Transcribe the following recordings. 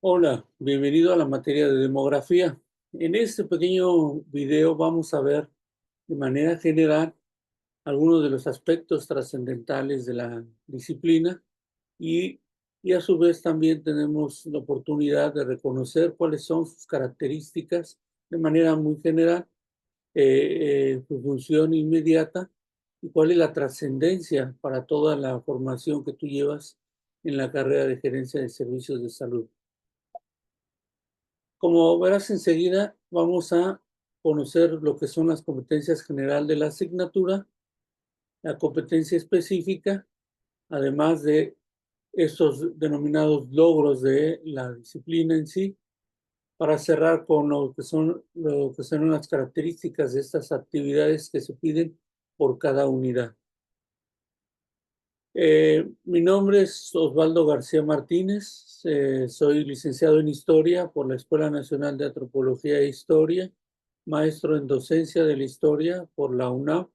Hola, bienvenido a la materia de demografía. En este pequeño video vamos a ver de manera general algunos de los aspectos trascendentales de la disciplina y, y a su vez también tenemos la oportunidad de reconocer cuáles son sus características de manera muy general, su función inmediata y cuál es la trascendencia para toda la formación que tú llevas en la carrera de gerencia de servicios de salud. Como verás enseguida, vamos a conocer lo que son las competencias general de la asignatura, la competencia específica, además de estos denominados logros de la disciplina en sí, para cerrar con lo que son las características de estas actividades que se piden por cada unidad. Mi nombre es Osvaldo García Martínez, soy licenciado en Historia por la Escuela Nacional de Antropología e Historia, maestro en docencia de la historia por la UNAM.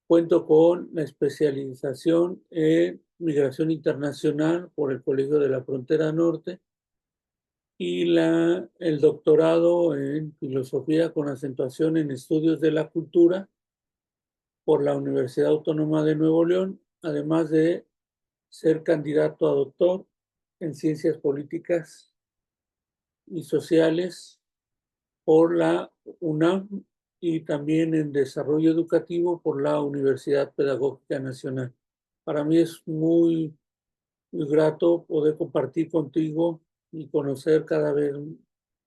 Cuento con la especialización en migración internacional por el Colegio de la Frontera Norte y el doctorado en filosofía con acentuación en estudios de la cultura por la Universidad Autónoma de Nuevo León, además de ser candidato a doctor en ciencias políticas y sociales por la UNAM y también en desarrollo educativo por la Universidad Pedagógica Nacional. Para mí es muy grato poder compartir contigo y conocer cada vez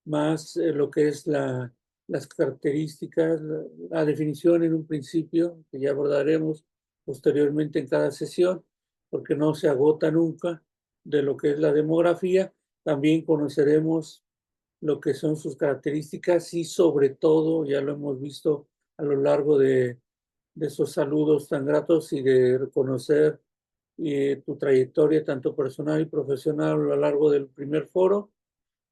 más lo que es las características, la definición en un principio, que ya abordaremos posteriormente en cada sesión, porque no se agota nunca, de lo que es la demografía. También conoceremos lo que son sus características y sobre todo, ya lo hemos visto a lo largo de esos saludos tan gratos y de reconocer tu trayectoria tanto personal y profesional a lo largo del primer foro,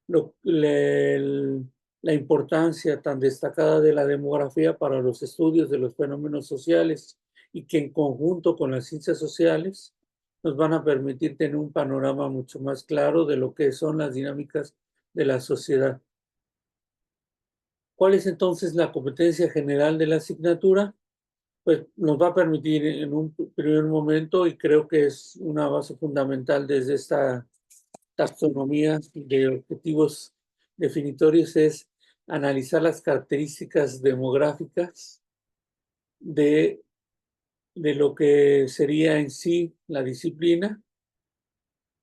la importancia tan destacada de la demografía para los estudios de los fenómenos sociales y que en conjunto con las ciencias sociales nos van a permitir tener un panorama mucho más claro de lo que son las dinámicas de la sociedad. ¿Cuál es entonces la competencia general de la asignatura? Pues nos va a permitir en un primer momento, y creo que es una base fundamental desde esta taxonomía de objetivos definitorios, es analizar las características demográficas de, de lo que sería en sí la disciplina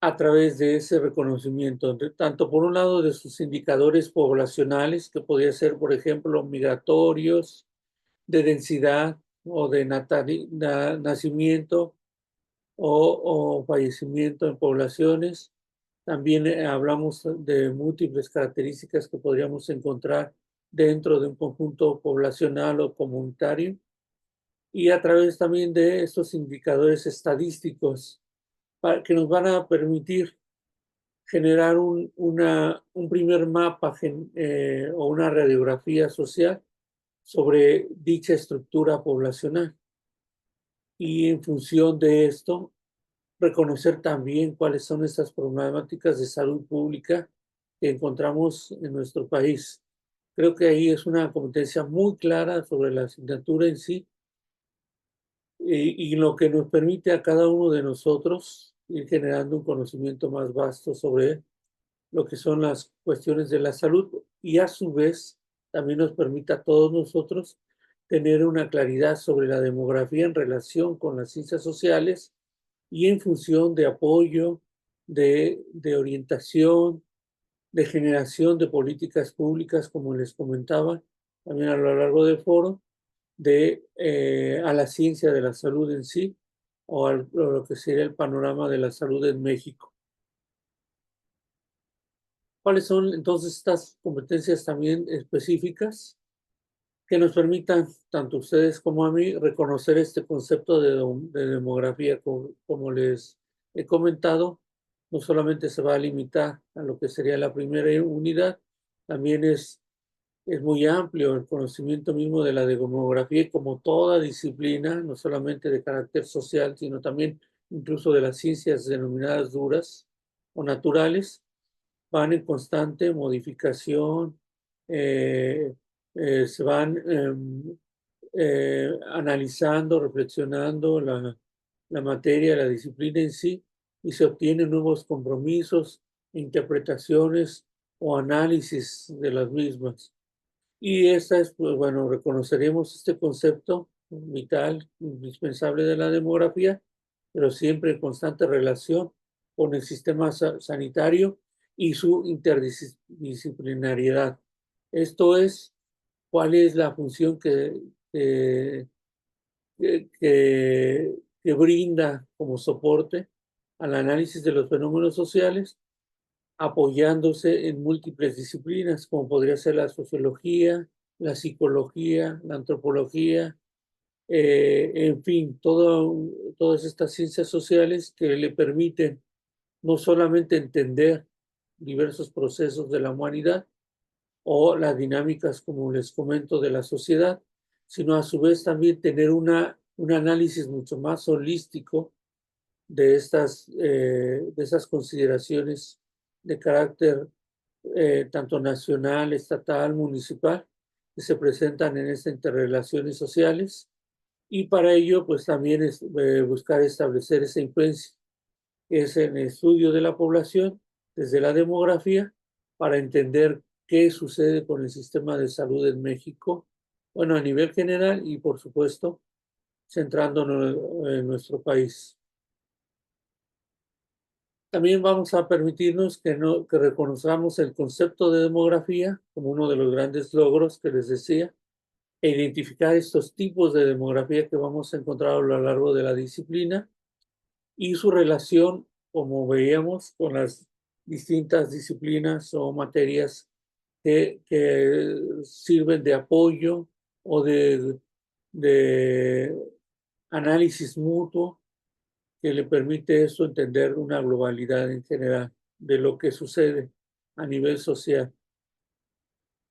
a través de ese reconocimiento, tanto por un lado de sus indicadores poblacionales, que podría ser, por ejemplo, migratorios, de densidad o de nacimiento o fallecimiento en poblaciones. También hablamos de múltiples características que podríamos encontrar dentro de un conjunto poblacional o comunitario y a través también de estos indicadores estadísticos que nos van a permitir generar un primer mapa o una radiografía social sobre dicha estructura poblacional. Y en función de esto, reconocer también cuáles son estas problemáticas de salud pública que encontramos en nuestro país. Creo que ahí es una competencia muy clara sobre la asignatura en sí y lo que nos permite a cada uno de nosotros ir generando un conocimiento más vasto sobre lo que son las cuestiones de la salud y a su vez también nos permite a todos nosotros tener una claridad sobre la demografía en relación con las ciencias sociales y en función de apoyo, de orientación, de generación de políticas públicas, como les comentaba también a lo largo del foro, a la ciencia de la salud en sí o lo que sería el panorama de la salud en México. ¿Cuáles son entonces estas competencias también específicas que nos permitan, tanto a ustedes como a mí, reconocer este concepto de demografía? Como les he comentado, no solamente se va a limitar a lo que sería la primera unidad, también es muy amplio el conocimiento mismo de la demografía y como toda disciplina, no solamente de carácter social, sino también incluso de las ciencias denominadas duras o naturales, van en constante modificación, se van analizando, reflexionando la materia, la disciplina en sí, y se obtienen nuevos compromisos, interpretaciones o análisis de las mismas. Y esta es, pues bueno, reconoceremos este concepto vital, indispensable de la demografía, pero siempre en constante relación con el sistema sanitario y su interdisciplinariedad. Esto es, cuál es la función que brinda como soporte al análisis de los fenómenos sociales, apoyándose en múltiples disciplinas, como podría ser la sociología, la psicología, la antropología, en fin, todas estas ciencias sociales que le permiten no solamente entender diversos procesos de la humanidad o las dinámicas, como les comento, de la sociedad, sino a su vez también tener un análisis mucho más holístico de esas consideraciones de carácter tanto nacional, estatal, municipal, que se presentan en estas interrelaciones sociales. Y para ello, pues también es buscar establecer esa influencia, que es en el estudio de la población desde la demografía, para entender qué sucede con el sistema de salud en México, bueno, a nivel general y por supuesto, centrándonos en nuestro país. También vamos a permitirnos que reconozcamos el concepto de demografía como uno de los grandes logros que les decía, e identificar estos tipos de demografía que vamos a encontrar a lo largo de la disciplina y su relación, como veíamos, con las distintas disciplinas o materias que sirven de apoyo o de análisis mutuo, que le permite eso entender una globalidad en general de lo que sucede a nivel social.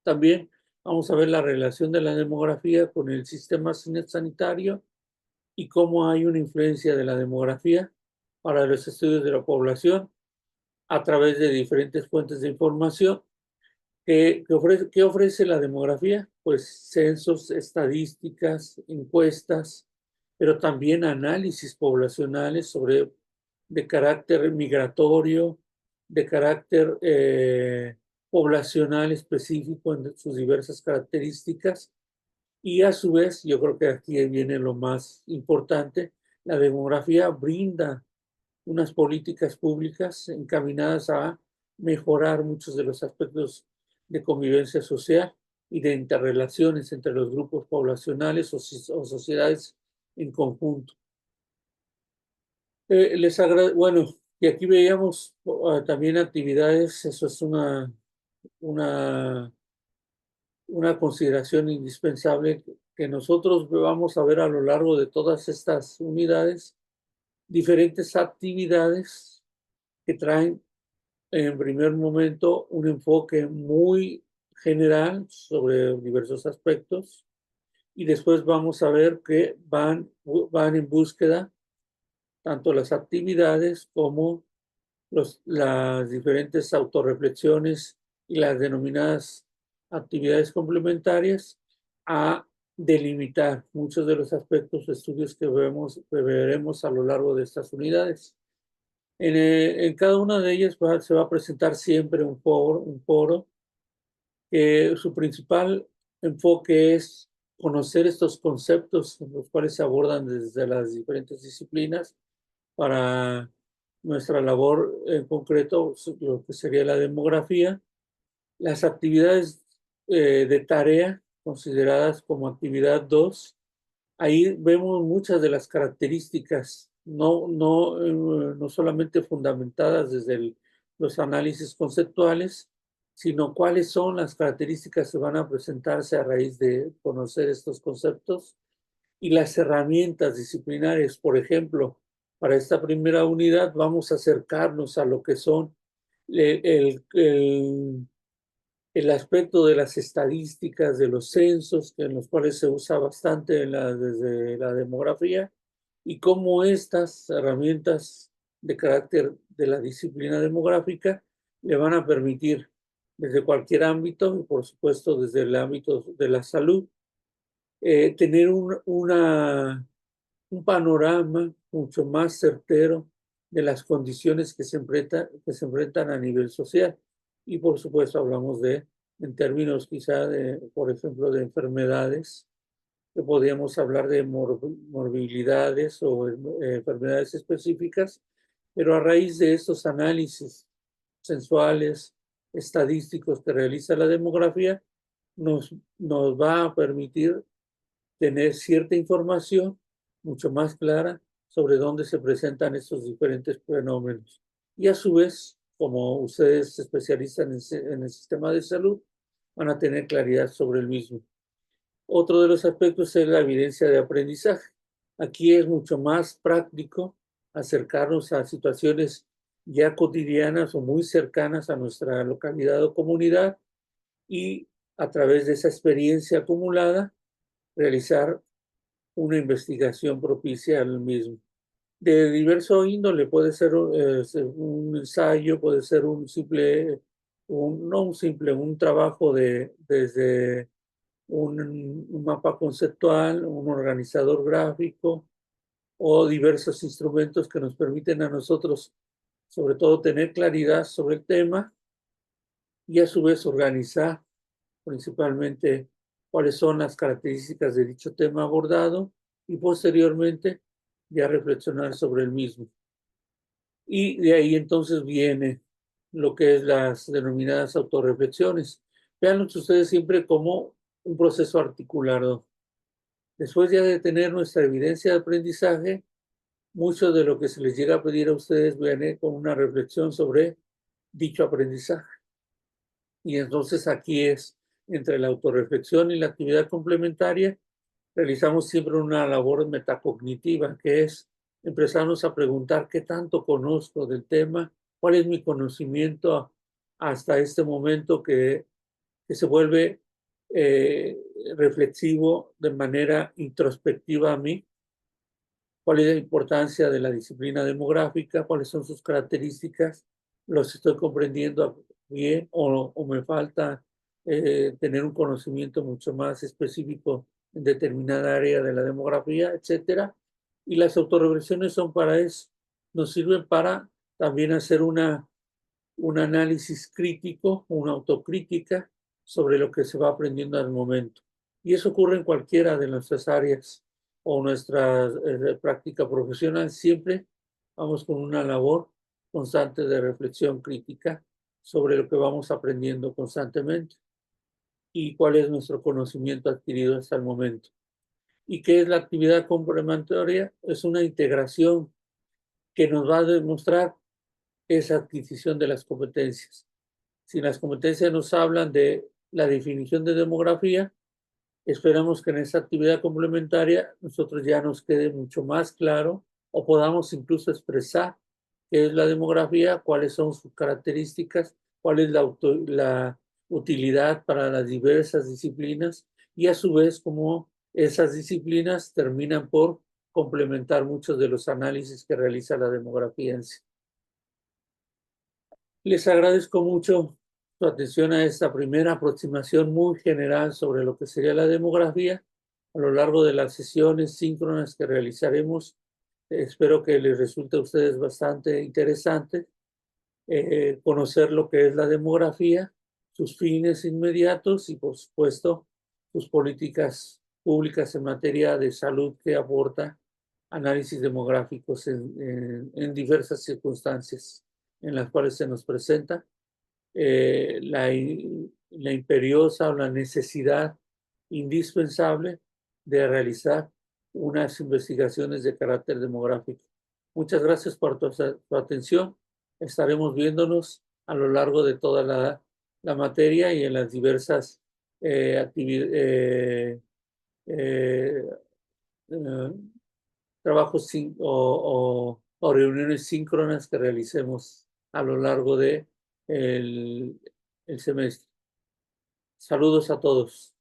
También vamos a ver la relación de la demografía con el sistema sanitario y cómo hay una influencia de la demografía para los estudios de la población a través de diferentes fuentes de información. ¿Qué ofrece la demografía? Pues censos, estadísticas, encuestas, pero también análisis poblacionales de carácter migratorio, de carácter poblacional específico en sus diversas características. Y a su vez, yo creo que aquí viene lo más importante, la demografía brinda unas políticas públicas encaminadas a mejorar muchos de los aspectos de convivencia social y de interrelaciones entre los grupos poblacionales o sociedades en conjunto. Bueno, y aquí veíamos también actividades, eso es una, una consideración indispensable que nosotros vamos a ver a lo largo de todas estas unidades, diferentes actividades que traen en primer momento un enfoque muy general sobre diversos aspectos y después vamos a ver que van en búsqueda tanto las actividades como las diferentes autorreflexiones y las denominadas actividades complementarias a delimitar muchos de los aspectos o estudios que veremos a lo largo de estas unidades. En cada una de ellas se va a presentar siempre un foro que su principal enfoque es conocer estos conceptos, los cuales se abordan desde las diferentes disciplinas para nuestra labor en concreto, lo que sería la demografía, las actividades de tarea consideradas como actividad 2. Ahí vemos muchas de las características, no solamente fundamentadas desde los análisis conceptuales, sino cuáles son las características que van a presentarse a raíz de conocer estos conceptos y las herramientas disciplinarias. Por ejemplo, para esta primera unidad vamos a acercarnos a lo que son el aspecto de las estadísticas, de los censos, en los cuales se usa bastante desde la demografía, y cómo estas herramientas de carácter de la disciplina demográfica le van a permitir desde cualquier ámbito, y por supuesto desde el ámbito de la salud, tener un panorama mucho más certero de las condiciones que se enfrentan a nivel social. Y por supuesto hablamos en términos quizá por ejemplo, de enfermedades, que podríamos hablar de morbilidades o enfermedades específicas, pero a raíz de estos análisis sensuales, estadísticos que realiza la demografía, nos va a permitir tener cierta información mucho más clara sobre dónde se presentan estos diferentes fenómenos. Y a su vez, como ustedes se especializan en el sistema de salud, van a tener claridad sobre el mismo. Otro de los aspectos es la evidencia de aprendizaje. Aquí es mucho más práctico acercarnos a situaciones ya cotidianas o muy cercanas a nuestra localidad o comunidad y a través de esa experiencia acumulada realizar una investigación propicia al mismo. De diverso índole, puede ser un ensayo, puede ser un trabajo desde un mapa conceptual, un organizador gráfico o diversos instrumentos que nos permiten a nosotros, sobre todo, tener claridad sobre el tema y a su vez organizar principalmente cuáles son las características de dicho tema abordado y posteriormente ya reflexionar sobre el mismo. Y de ahí entonces viene lo que es las denominadas autorreflexiones. Veanlos ustedes siempre como un proceso articulado. Después ya de tener nuestra evidencia de aprendizaje, mucho de lo que se les llega a pedir a ustedes viene con una reflexión sobre dicho aprendizaje. Y entonces aquí es entre la autorreflexión y la actividad complementaria, realizamos siempre una labor metacognitiva, que es empezarnos a preguntar qué tanto conozco del tema, cuál es mi conocimiento hasta este momento que se vuelve eh, reflexivo de manera introspectiva a mí, cuál es la importancia de la disciplina demográfica, cuáles son sus características, los estoy comprendiendo bien o me falta tener un conocimiento mucho más específico en determinada área de la demografía, etcétera. Y las autorregresiones son para eso, nos sirven para también hacer un análisis crítico, una autocrítica sobre lo que se va aprendiendo al momento. Y eso ocurre en cualquiera de nuestras áreas o nuestra práctica profesional. Siempre vamos con una labor constante de reflexión crítica sobre lo que vamos aprendiendo constantemente y cuál es nuestro conocimiento adquirido hasta el momento. ¿Y qué es la actividad complementaria? Es una integración que nos va a demostrar esa adquisición de las competencias. Si las competencias nos hablan de la definición de demografía, esperamos que en esta actividad complementaria nosotros ya nos quede mucho más claro o podamos incluso expresar qué es la demografía, cuáles son sus características, cuál es la utilidad para las diversas disciplinas y a su vez cómo esas disciplinas terminan por complementar muchos de los análisis que realiza la demografía en sí. Les agradezco mucho su atención a esta primera aproximación muy general sobre lo que sería la demografía. A lo largo de las sesiones síncronas que realizaremos, espero que les resulte a ustedes bastante interesante conocer lo que es la demografía, sus fines inmediatos y, por supuesto, sus políticas públicas en materia de salud que aporta análisis demográficos en diversas circunstancias en las cuales se nos presenta la imperiosa o la necesidad indispensable de realizar unas investigaciones de carácter demográfico. Muchas gracias por tu atención. Estaremos viéndonos a lo largo de toda la materia y en las diversas eh, trabajos o reuniones síncronas que realicemos a lo largo de el semestre. Saludos a todos.